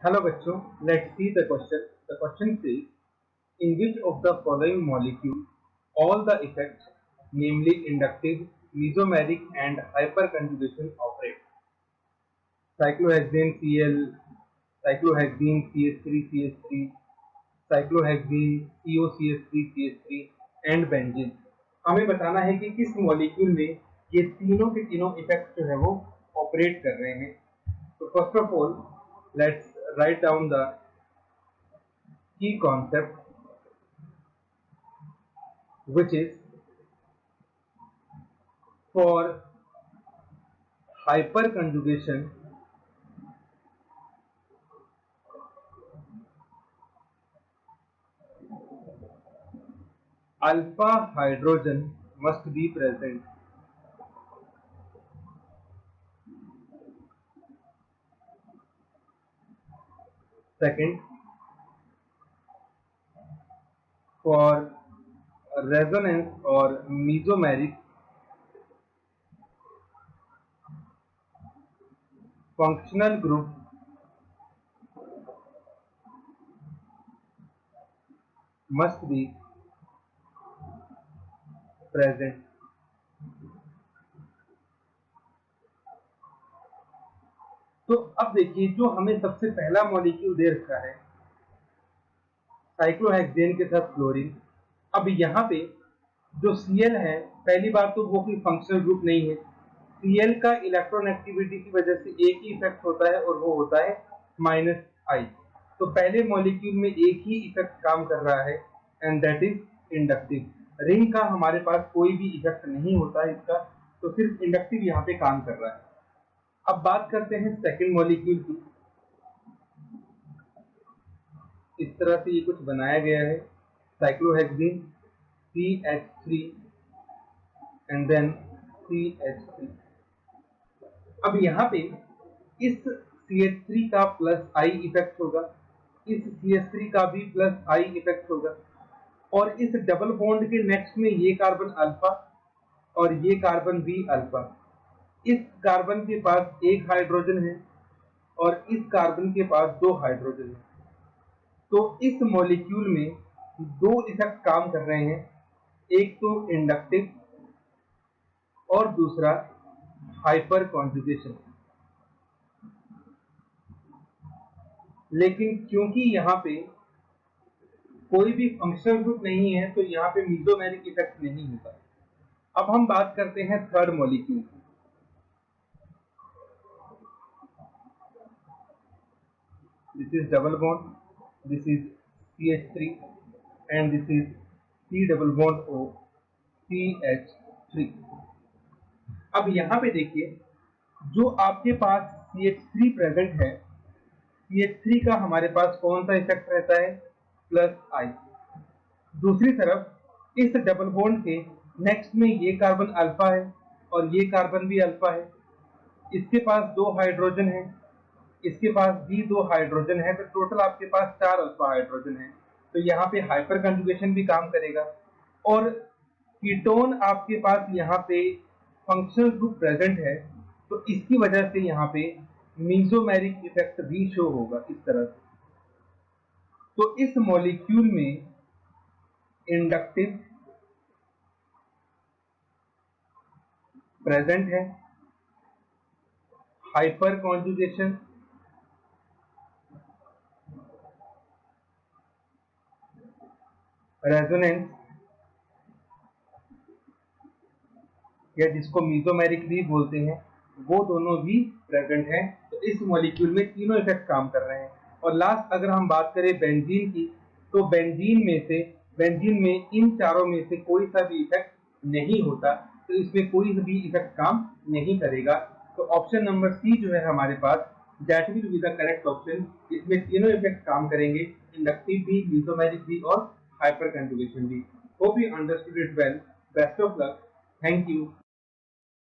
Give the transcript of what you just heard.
Hello बच्चों, let's see the question. The question says, in which of the following molecule all the effects, namely inductive, mesomeric and hyperconjugation operate? Cyclohexane Cl, cyclohexene CH3CH3, cyclohexene COCH3CH3 and benzene. हमें बताना है कि किस molecule में ये तीनों के तीनों इफेक्ट जो है वो ऑपरेट कर रहे हैं. तो first of all let's write down the key concept, which is for hyperconjugation alpha hydrogen must be present. Second, for resonance or mesomeric functional group must be present. तो अब देखिए, जो हमें सबसे पहला मॉलिक्यूल दे रखा है साइक्लोहेक्सेन के साथ फ्लोरीन. अब यहाँ पे जो Cl है, पहली बात तो वो कोई फंक्शनल ग्रुप नहीं है. Cl का इलेक्ट्रॉन की वजह से एक ही इफेक्ट होता है और वो होता है -I. तो पहले मॉलिक्यूल में एक ही इफेक्ट काम कर रहा है and that is inductive. Ring का हमारे पास कोई भी इफेक्ट नहीं होता है इसका, तो सिर्फ इंडक्टिव यहाँ पे काम कर रहा है. अब बात करते हैं सेकेंड मॉलिक्यूल की. इस तरह से ये कुछ बनाया गया है, cyclohexane CH3 and then CH3. अब यहाँ पे इस CH3 का प्लस I इफेक्ट होगा, इस CH3 का भी प्लस I इफेक्ट होगा, और इस डबल बॉन्ड के नेक्स्ट में ये कार्बन अल्फा और ये कार्बन भी अल्फा. इस कार्बन के पास एक हाइड्रोजन है और इस कार्बन के पास दो हाइड्रोजन है. तो इस मॉलिक्यूल में दो इफेक्ट काम कर रहे हैं, एक तो इंडक्टिव और दूसरा हाइपर कॉन्जुगेशन. लेकिन क्योंकि यहाँ पे कोई भी फंक्शनल ग्रुप नहीं है तो यहाँ पे मेसोमेरिक इफेक्ट नहीं होता. अब हम बात करते हैं थर्ड मॉलिक्यूल की. This is double bond, this is CH3 and this is C double bond O CH3. अब यहाँ पे देखिए, जो आपके पास CH3 प्रेजेंट है, CH3 का हमारे पास कौन सा इफेक्ट रहता है, प्लस I. दूसरी तरफ इस डबल बॉन्ड के नेक्स्ट में ये कार्बन अल्फा है और ये कार्बन भी अल्फा है. इसके पास दो हाइड्रोजन है, इसके पास भी दो हाइड्रोजन है, तो टोटल आपके पास चार अल्फा हाइड्रोजन है. तो यहाँ पे हाइपर कंजुगेशन भी काम करेगा. और कीटोन आपके पास यहाँ पे फंक्शनल ग्रुप प्रेजेंट है, तो इसकी वजह से यहाँ पे मेसोमेरिक इफेक्ट भी शो होगा इस तरह से. तो इस मॉलिक्यूल में इंडक्टिव प्रेजेंट है, हाइपर कॉन्जुगेशन रेजोनेंस या जिसको मेसोमेरिक भी बोलते हैं, वो दोनों भी प्रेजेंट हैं. तो इस मॉलिक्यूल में तीनों इफेक्ट काम कर रहे हैं. और लास्ट अगर हम बात करें बेंजीन की, तो बेंजीन में इन चारों में से कोई सा भी इफेक्ट नहीं होता, तो इसमें कोई भी इफेक्ट काम नहीं करेगा. तो ऑप्शन नंबर सी जो है हमारे पास, that will be the correct option. इसमें तीनों इफेक्ट काम करेंगे, इंडक्टिव भी, मेसोमेरिक भी और हाइपर कंजुगेशन भी. Hope you understood it well. Best of luck. Thank you.